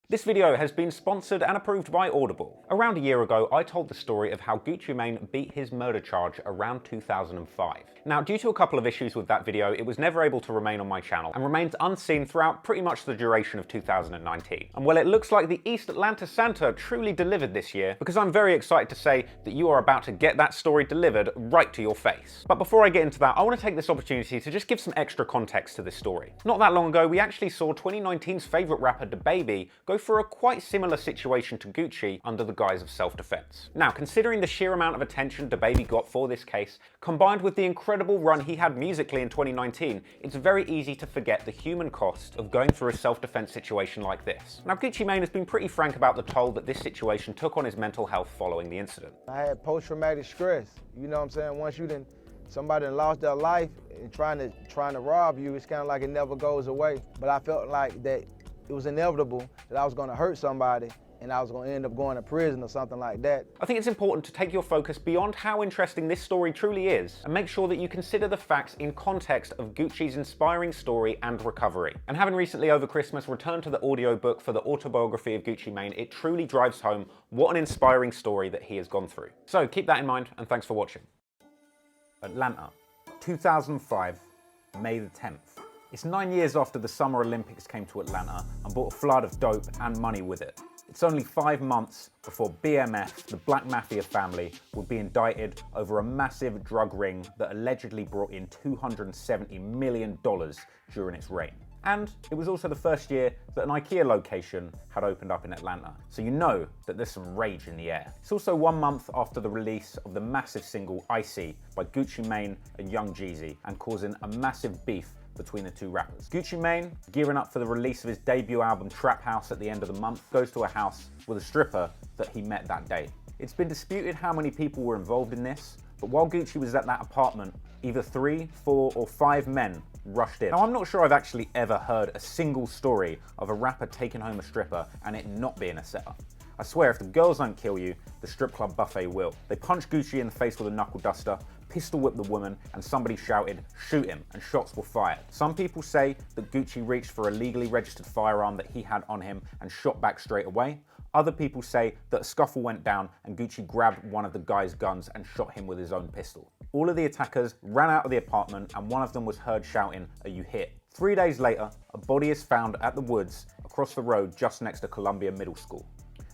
This video has been sponsored and approved by Audible. Around a year ago, I told the story of how Gucci Mane beat his murder charge around 2005. Now, due to a couple of issues with that video, it was never able to remain on my channel and remains unseen throughout pretty much the duration of 2019. And well, it looks like the East Atlanta Santa truly delivered this year, because I'm very excited to say that you are about to get that story delivered right to your face. But before I get into that, I want to take this opportunity to just give some extra context to this story. Not that long ago, we actually saw 2019's favorite rapper, DaBaby, go for a quite similar situation to Gucci under the guise of self-defense. Now, considering the sheer amount of attention DaBaby got for this case, combined with the incredible run he had musically in 2019, it's very easy to forget the human cost of going through a self-defense situation like this. Now, Gucci Mane has been pretty frank about the toll that this situation took on his mental health following the incident. I had post-traumatic stress, you know what I'm saying? Once somebody lost their life and trying to rob you, it's kind of like it never goes away. But I felt like that it was inevitable that I was going to hurt somebody and I was going to end up going to prison or something like that. I think it's important to take your focus beyond how interesting this story truly is and make sure that you consider the facts in context of Gucci's inspiring story and recovery. And having recently over Christmas returned to the audiobook for the autobiography of Gucci Mane, it truly drives home what an inspiring story that he has gone through. So keep that in mind, and thanks for watching. Atlanta, 2005, May the 10th. It's 9 years after the Summer Olympics came to Atlanta and brought a flood of dope and money with it. It's only 5 months before BMF, the Black Mafia family, would be indicted over a massive drug ring that allegedly brought in $270 million during its reign. And it was also the first year that an IKEA location had opened up in Atlanta, so you know that there's some rage in the air. It's also 1 month after the release of the massive single Icy by Gucci Mane and young Jeezy, and causing a massive beef between the two rappers. Gucci Mane, gearing up for the release of his debut album Trap House at the end of the month, goes to a house with a stripper that he met that day. It's been disputed how many people were involved in this, but while Gucci was at that apartment, either 3, 4, or 5 men rushed in. Now, I'm not sure I've actually ever heard a single story of a rapper taking home a stripper and it not being a setup. I swear, if the girls don't kill you, the strip club buffet will. They punched Gucci in the face with a knuckle duster, pistol whipped the woman, and somebody shouted, "Shoot him," and shots were fired. Some people say that Gucci reached for a legally registered firearm that he had on him and shot back straight away. Other people say that a scuffle went down and Gucci grabbed one of the guy's guns and shot him with his own pistol. All of the attackers ran out of the apartment and one of them was heard shouting, "Are you hit?" 3 days later, a body is found at the woods across the road just next to Columbia Middle School.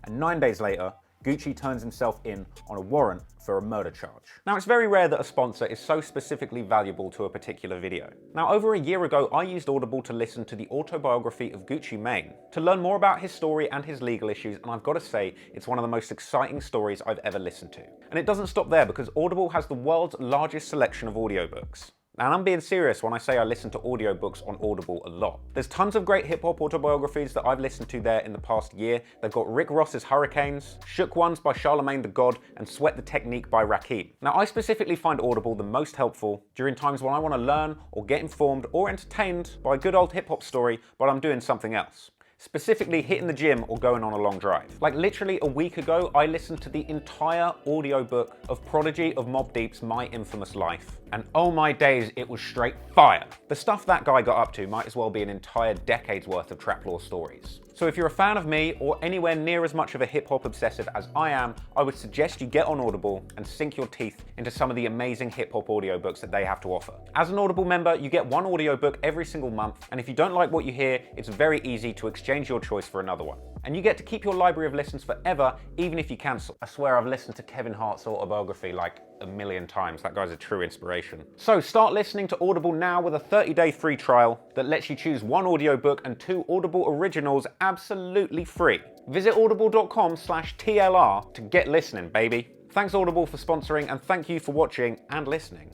And 9 days later, Gucci turns himself in on a warrant for a murder charge. Now, it's very rare that a sponsor is so specifically valuable to a particular video. Now, over a year ago, I used Audible to listen to the autobiography of Gucci Mane to learn more about his story and his legal issues, and I've got to say, it's one of the most exciting stories I've ever listened to. And it doesn't stop there, because Audible has the world's largest selection of audiobooks. And I'm being serious when I say I listen to audiobooks on Audible a lot. There's tons of great hip-hop autobiographies that I've listened to there in the past year. They've got Rick Ross's Hurricanes, Shook Ones by Charlemagne the God, and Sweat the Technique by Rakim. Now, I specifically find Audible the most helpful during times when I want to learn or get informed or entertained by a good old hip-hop story, but I'm doing something else. Specifically hitting the gym or going on a long drive. Like literally a week ago, I listened to the entire audiobook of Prodigy of Mobb Deep's My Infamous Life. And oh my days, it was straight fire. The stuff that guy got up to might as well be an entire decade's worth of trap law stories. So if you're a fan of me or anywhere near as much of a hip hop obsessive as I am, I would suggest you get on Audible and sink your teeth into some of the amazing hip hop audiobooks that they have to offer. As an Audible member, you get one audiobook every single month, and if you don't like what you hear, it's very easy to exchange your choice for another one. And you get to keep your library of listens forever, even if you cancel. I swear I've listened to Kevin Hart's autobiography like a million times. That guy's a true inspiration. So start listening to Audible now with a 30-day free trial that lets you choose 1 audiobook and 2 Audible Originals absolutely free. Visit audible.com/TLR to get listening, baby. Thanks Audible for sponsoring, and thank you for watching and listening.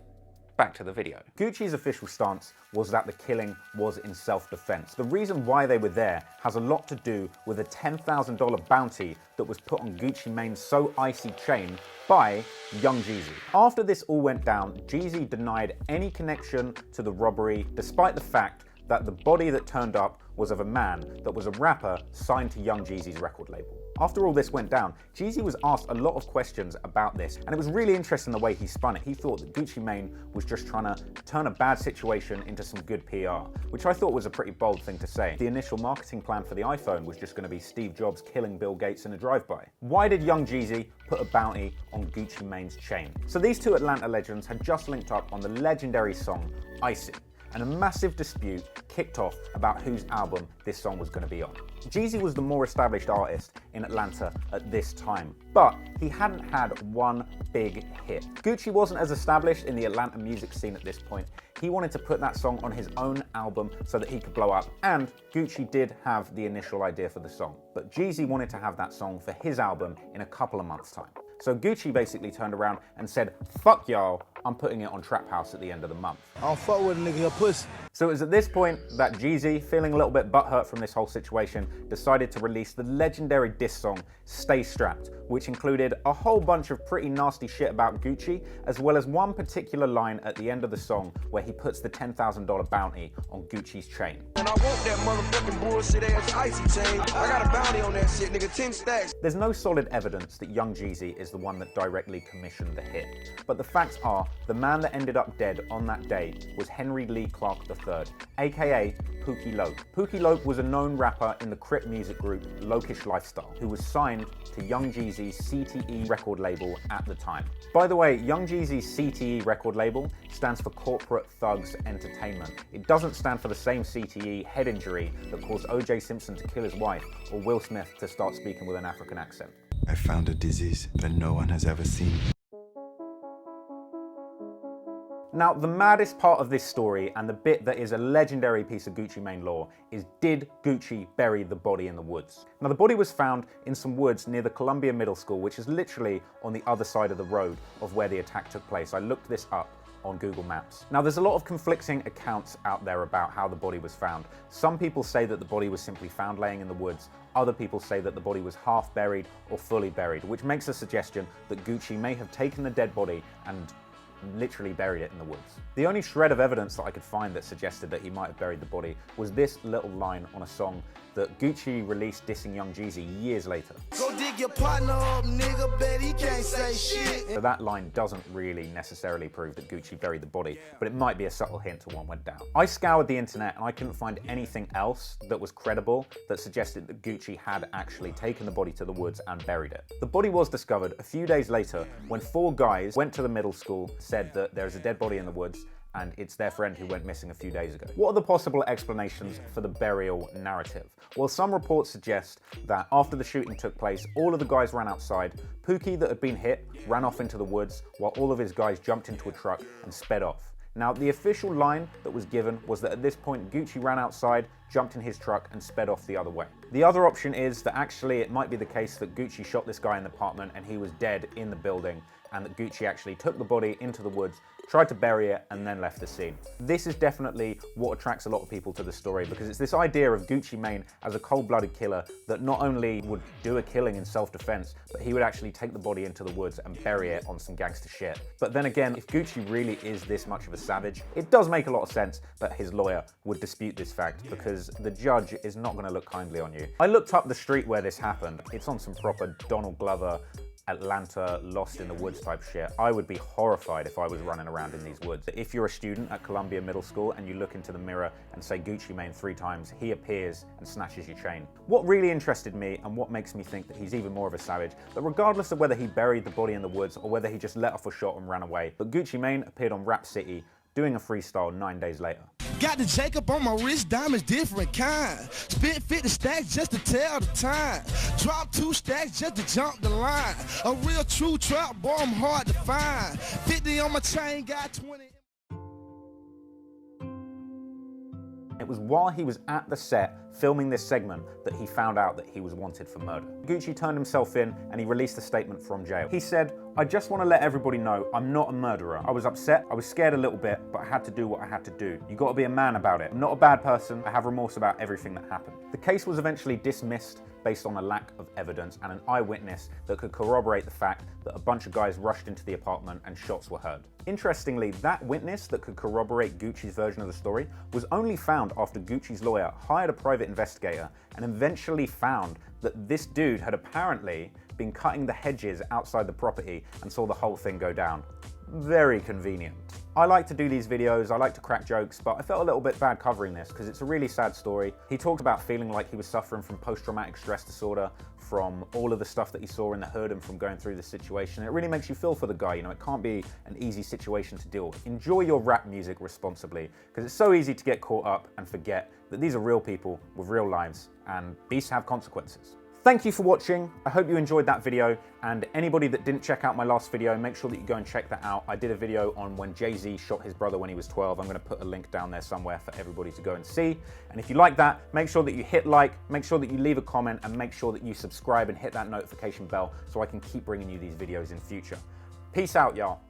Back to the video. Gucci's official stance was that the killing was in self-defense. The reason why they were there has a lot to do with a $10,000 bounty that was put on Gucci Mane's So Icy chain by young Jeezy. After this all went down, Jeezy denied any connection to the robbery, despite the fact that the body that turned up was of a man that was a rapper signed to Young Jeezy's record label. After all this went down, Jeezy was asked a lot of questions about this, and it was really interesting the way he spun it. He thought that Gucci Mane was just trying to turn a bad situation into some good PR, which I thought was a pretty bold thing to say. The initial marketing plan for the iPhone was just going to be Steve Jobs killing Bill Gates in a drive-by. Why did Young Jeezy put a bounty on Gucci Mane's chain? So these two Atlanta legends had just linked up on the legendary song Icy, and a massive dispute kicked off about whose album this song was going to be on. Jeezy was the more established artist in Atlanta at this time, but he hadn't had one big hit. Gucci wasn't as established in the Atlanta music scene at this point. He wanted to put that song on his own album so that he could blow up, and Gucci did have the initial idea for the song, but Jeezy wanted to have that song for his album in a couple of months' time. So Gucci basically turned around and said, "Fuck y'all, I'm putting it on Trap House at the end of the month." I don't fuck with a nigga, your pussy. So it was at this point that Jeezy, feeling a little bit butthurt from this whole situation, decided to release the legendary diss song Stay Strapped, which included a whole bunch of pretty nasty shit about Gucci, as well as one particular line at the end of the song where he puts the $10,000 bounty on Gucci's chain. And I want that motherfucking bullshit ass icy chain. I got a bounty on that shit, nigga, 10 stacks. There's no solid evidence that Young Jeezy is the one that directly commissioned the hit, but the facts are the man that ended up dead on that day was Henry Lee Clark III, aka Pookie Loc. Pookie Loc was a known rapper in the Crip music group Lokish Lifestyle, who was signed to Young Jeezy's CTE record label at the time. By the way, Young Jeezy's CTE record label stands for Corporate Thugs Entertainment. It doesn't stand for the same CTE head injury that caused O.J. Simpson to kill his wife or Will Smith to start speaking with an African accent. I found a disease that no one has ever seen. Now, the maddest part of this story, and the bit that is a legendary piece of Gucci Mane lore, is did Gucci bury the body in the woods? Now, the body was found in some woods near the Columbia Middle School, which is literally on the other side of the road of where the attack took place. I looked this up on Google Maps. Now, there's a lot of conflicting accounts out there about how the body was found. Some people say that the body was simply found laying in the woods. Other people say that the body was half buried or fully buried, which makes a suggestion that Gucci may have taken the dead body and literally buried it in the woods. The only shred of evidence that I could find that suggested that he might have buried the body was this little line on a song that Gucci released dissing Young Jeezy years later. Go dig your partner up, nigga, bet he can't say shit. So that line doesn't really necessarily prove that Gucci buried the body, but it might be a subtle hint to what went down. I scoured the internet and I couldn't find anything else that was credible that suggested that Gucci had actually taken the body to the woods and buried it. The body was discovered a few days later when 4 guys went to the middle school, said that there's a dead body in the woods, and it's their friend who went missing a few days ago. What are the possible explanations for the burial narrative? Well, some reports suggest that after the shooting took place, all of the guys ran outside. Pookie, that had been hit, ran off into the woods, while all of his guys jumped into a truck and sped off. Now, the official line that was given was that at this point, Gucci ran outside, jumped in his truck, and sped off the other way. The other option is that actually it might be the case that Gucci shot this guy in the apartment and he was dead in the building, and that Gucci actually took the body into the woods, tried to bury it, and then left the scene. This is definitely what attracts a lot of people to the story, because it's this idea of Gucci Mane as a cold-blooded killer that not only would do a killing in self-defense, but he would actually take the body into the woods and bury it on some gangster shit. But then again, if Gucci really is this much of a savage, it does make a lot of sense that his lawyer would dispute this fact, because the judge is not going to look kindly on you. I looked up the street where this happened. It's on some proper Donald Glover, Atlanta, Lost in the Woods type shit. I would be horrified if I was running around in these woods. If you're a student at Columbia Middle School and you look into the mirror and say Gucci Mane 3 times, he appears and snatches your chain. What really interested me, and what makes me think that he's even more of a savage, that regardless of whether he buried the body in the woods or whether he just let off a shot and ran away, but Gucci Mane appeared on Rap City doing a freestyle 9 days later. Got the Jacob on my wrist, diamonds different kind. Spent 50 stacks just to tell the time. Drop 2 stacks just to jump the line. A real true trap boy, I'm hard to find. 50 on my chain, got 20. It was while he was at the set filming this segment that he found out that he was wanted for murder. Gucci turned himself in and he released a statement from jail. He said, I just want to let everybody know I'm not a murderer. I was upset, I was scared a little bit, but I had to do what I had to do. You got to be a man about it. I'm not a bad person. I have remorse about everything that happened. The case was eventually dismissed based on a lack of evidence and an eyewitness that could corroborate the fact that a bunch of guys rushed into the apartment and shots were heard. Interestingly, that witness that could corroborate Gucci's version of the story was only found after Gucci's lawyer hired a private investigator and eventually found that this dude had apparently been cutting the hedges outside the property and saw the whole thing go down. Very convenient. I like to do these videos, I like to crack jokes, but I felt a little bit bad covering this because it's a really sad story. He talked about feeling like he was suffering from post-traumatic stress disorder from all of the stuff that he saw in the hood and from going through the situation. It really makes you feel for the guy, you know, it can't be an easy situation to deal with. Enjoy your rap music responsibly because it's so easy to get caught up and forget that these are real people with real lives and beasts have consequences. Thank you for watching. I hope you enjoyed that video, and anybody that didn't check out my last video, make sure that you go and check that out. I did a video on when Jay-Z shot his brother when he was 12. I'm going to put a link down there somewhere for everybody to go and see. And if you like that, make sure that you hit like, make sure that you leave a comment, and make sure that you subscribe and hit that notification bell so I can keep bringing you these videos in future. Peace out, y'all.